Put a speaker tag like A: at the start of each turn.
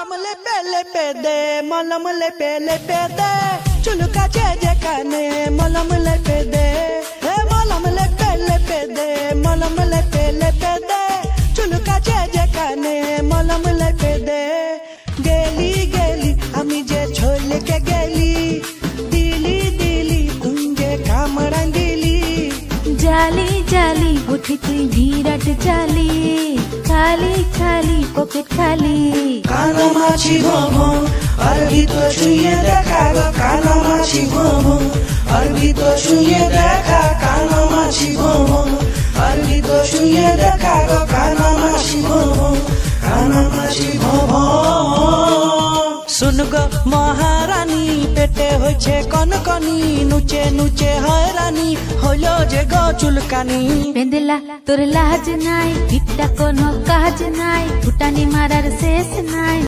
A: মলম লেপে দে মলম লেপে দে চুল কাছে যেখানে মলম লেপে দে মলম লেপে দে মলম লেপে দে চুল কাছে যেখানে মলম লেপে দে গেলি গেলি আমি যে ছলকে গেলি দিলি দিলি তুই যে কামড়ান দিলি
B: জালি জালি উঠি তুই বিরাট জালি খালি খালি পকেট খালি
A: কানা মাছি ভোভো আর ভিতর শুয়ে দেখা গো কানা মাছি ভোভো আর ভিতর শুয়ে দেখা কানা মাছি ভোভো আর ভিতর শুয়ে দেখা গো কানা মাছি ভোভো কানা মাছি ভোভো শুন গো মহারানী পেটে হয়েছে কনকনি নুচে নুচে হয়রানি হইল যে গো চুলকানি
B: পেন্দলা তোর লাজ নাই ভিটটা কোনো কাজ নাই ফুটানি মারার শেষ নাই